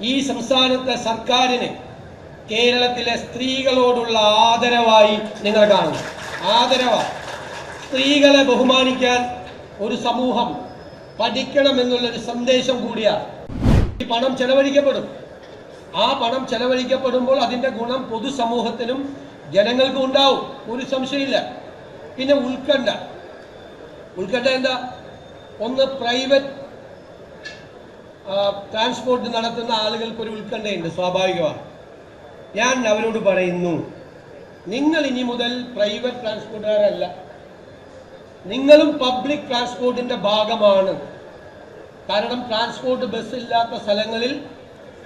ഈ സംസ്ഥാനത്തെ സർക്കാരിന് കേരളത്തിലെ സ്ത്രീകളോടുള്ള ആദരവായി നിങ്ങൾ കാണുന്നു. ആദരവായി സ്ത്രീകളെ ബഹുമാനിക്കാൻ ഒരു സമൂഹം പഠിക്കണമെന്നുള്ളൊരു സന്ദേശം കൂടിയാണ്. ഈ പണം ചെലവഴിക്കപ്പെടും. ആ പണം ചെലവഴിക്കപ്പെടുമ്പോൾ അതിൻ്റെ ഗുണം പൊതുസമൂഹത്തിനും ജനങ്ങൾക്കും ഉണ്ടാവും, ഒരു സംശയമില്ല. പിന്നെ ഉത്കണ്ഠ എന്താ? ഒന്ന്, പ്രൈവറ്റ് ട്രാൻസ്പോർട്ട് നടത്തുന്ന ആളുകൾക്കൊരു ഉത്കണ്ഠയുണ്ട്, സ്വാഭാവികമാണ്. ഞാൻ അവരോട് പറയുന്നു, നിങ്ങൾ ഇനി മുതൽ പ്രൈവറ്റ് ട്രാൻസ്പോർട്ടുകാരല്ല, നിങ്ങളും പബ്ലിക് ട്രാൻസ്പോർട്ടിന്റെ ഭാഗമാണ്. കാരണം ട്രാൻസ്പോർട്ട് ബസ് ഇല്ലാത്ത സ്ഥലങ്ങളിൽ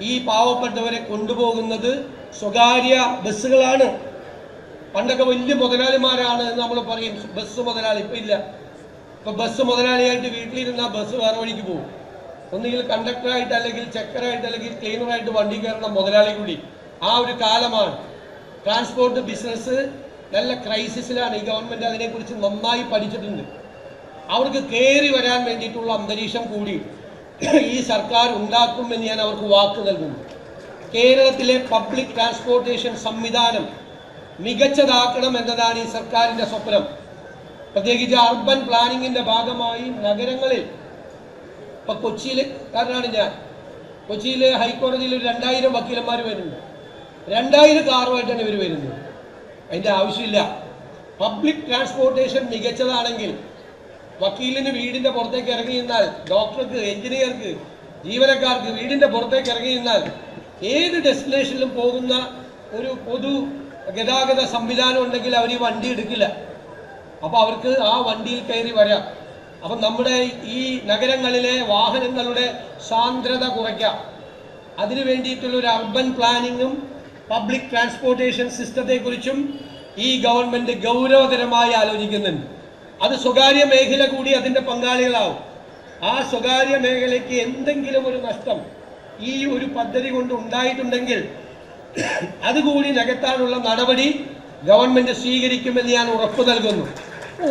ഈ പാവപ്പെട്ടവരെ കൊണ്ടുപോകുന്നത് സ്വകാര്യ ബസ്സുകളാണ്. പണ്ടൊക്കെ വലിയ മുതലാളിമാരാണ് എന്ന് നമ്മൾ പറയും, ബസ് മുതലാളി. ഇപ്പം ഇല്ല. ഇപ്പം ബസ് മുതലാളിയായിട്ട് വീട്ടിലിരുന്നാൽ ബസ് വേറെ വഴിക്ക് പോകും. ഒന്നുകിൽ കണ്ടക്ടറായിട്ട്, അല്ലെങ്കിൽ ചെക്കറായിട്ട്, അല്ലെങ്കിൽ ക്ലീനറായിട്ട് വണ്ടി കയറുന്ന മുതലാളി കൂടി. ആ ഒരു കാലമാണ്. ട്രാൻസ്പോർട്ട് ബിസിനസ് നല്ല ക്രൈസിസിലാണ്. ഈ ഗവൺമെൻറ് അതിനെക്കുറിച്ച് നന്നായി പഠിച്ചിട്ടുണ്ട്. അവർക്ക് കയറി വരാൻ വേണ്ടിയിട്ടുള്ള അന്തരീക്ഷം കൂടി ഈ സർക്കാർ ഉണ്ടാക്കുമെന്ന് ഞാൻ അവർക്ക് വാക്ക് നൽകുന്നു. കേരളത്തിലെ പബ്ലിക് ട്രാൻസ്പോർട്ടേഷൻ സംവിധാനം മികച്ചതാക്കണം എന്നതാണ് ഈ സർക്കാരിൻ്റെ സ്വപ്നം. പ്രത്യേകിച്ച് അർബൻ പ്ലാനിങ്ങിൻ്റെ ഭാഗമായി നഗരങ്ങളിൽ, ഇപ്പം കൊച്ചിയിലാണ് ഞാൻ. കൊച്ചിയിൽ ഹൈക്കോടതിയിൽ ഒരു 2000 വക്കീലന്മാർ വരുന്നുണ്ട്. 2000 കാറുമായിട്ടാണ് ഇവർ വരുന്നത്. അതിൻ്റെ ആവശ്യമില്ല. പബ്ലിക് ട്രാൻസ്പോർട്ടേഷൻ മികച്ചതാണെങ്കിൽ വക്കീലിന് വീടിൻ്റെ പുറത്തേക്ക് ഇറങ്ങി നിന്നാൽ, ഡോക്ടർക്ക്, എഞ്ചിനീയർക്ക്, ജീവനക്കാർക്ക് വീടിൻ്റെ പുറത്തേക്ക് ഇറങ്ങി നിന്നാൽ ഏത് ഡെസ്റ്റിനേഷനിലും പോകുന്ന ഒരു പൊതു ഗതാഗത സംവിധാനം ഉണ്ടെങ്കിൽ അവർ ഈ വണ്ടി എടുക്കില്ല. അപ്പോൾ അവർക്ക് ആ വണ്ടിയിൽ കയറി വരാം. അപ്പം നമ്മുടെ ഈ നഗരങ്ങളിലെ വാഹനങ്ങളുടെ സാന്ദ്രത കുറയ്ക്കാം. അതിനു വേണ്ടിയിട്ടുള്ളൊരു അർബൻ പ്ലാനിങ്ങും പബ്ലിക് ട്രാൻസ്പോർട്ടേഷൻ സിസ്റ്റത്തെക്കുറിച്ചും ഈ ഗവൺമെൻറ് ഗൗരവതരമായി ആലോചിക്കുന്നുണ്ട്. അത് സ്വകാര്യ മേഖല കൂടി അതിൻ്റെ പങ്കാളികളാവും. ആ സ്വകാര്യ മേഖലയ്ക്ക് എന്തെങ്കിലും ഒരു നഷ്ടം ഈ ഒരു പദ്ധതി കൊണ്ട് ഉണ്ടായിട്ടുണ്ടെങ്കിൽ അതുകൂടി നികത്താനുള്ള നടപടി ഗവൺമെൻറ് സ്വീകരിക്കുമെന്ന് ഞാൻ ഉറപ്പ് നൽകുന്നു.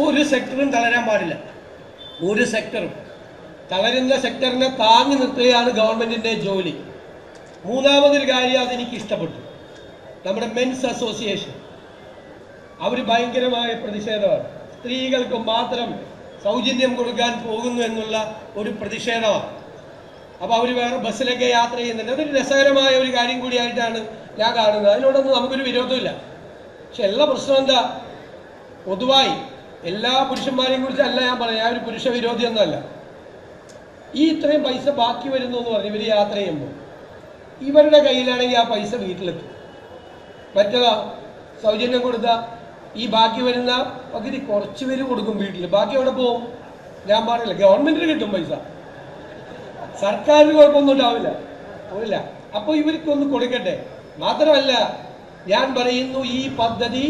ഒരു സെക്ടറും തളരാൻ പാടില്ല. ഒരു സെക്ടറും തളരുന്ന സെക്ടറിനെ താങ്ങി നിർത്തുകയാണ് ഗവൺമെൻറ്റിൻ്റെ ജോലി. മൂന്നാമതൊരു കാര്യം അതെനിക്ക് ഇഷ്ടപ്പെട്ടു. നമ്മുടെ മെൻസ് അസോസിയേഷൻ അവർ ഭയങ്കരമായ പ്രതിഷേധമാണ്. സ്ത്രീകൾക്ക് മാത്രം സൗജന്യം കൊടുക്കാൻ പോകുന്നു എന്നുള്ള ഒരു പ്രതിഷേധമാണ്. അപ്പോൾ അവർ വേറെ ബസ്സിലൊക്കെ യാത്ര ചെയ്യുന്നുണ്ട്. അതൊരു രസകരമായ ഒരു കാര്യം കൂടിയായിട്ടാണ് ഞാൻ കാണുന്നത്. അതിനോടൊന്നും നമുക്കൊരു വിരോധമില്ല. പക്ഷെ എല്ലാ പ്രശ്നം എന്താ? പൊതുവായി എല്ലാ പുരുഷന്മാരെയും കുറിച്ചല്ല ഞാൻ പറയാം. ഞാൻ ഒരു പുരുഷ വിരോധിയൊന്നുമല്ല. ഈ ഇത്രയും പൈസ ബാക്കി വരുന്നു എന്ന് പറഞ്ഞ് ഇവർ യാത്ര ചെയ്യുമ്പോൾ ഇവരുടെ കയ്യിലാണെങ്കിൽ ആ പൈസ വീട്ടിലെത്തും. മറ്റേതാ സൗജന്യം കൊടുത്താൽ ഈ ബാക്കി വരുന്ന പകുതി കുറച്ച് പേര് കൊടുക്കും വീട്ടിൽ. ബാക്കി എവിടെ പോകും? ഞാൻ പറയില്ല. ഗവൺമെൻറ്റിന് കിട്ടും പൈസ, സർക്കാരിന് കുഴപ്പമൊന്നും ഉണ്ടാവില്ല. അപ്പോൾ ഇവർക്കൊന്ന് കൊടുക്കട്ടെ. മാത്രമല്ല ഞാൻ പറയുന്നു, ഈ പദ്ധതി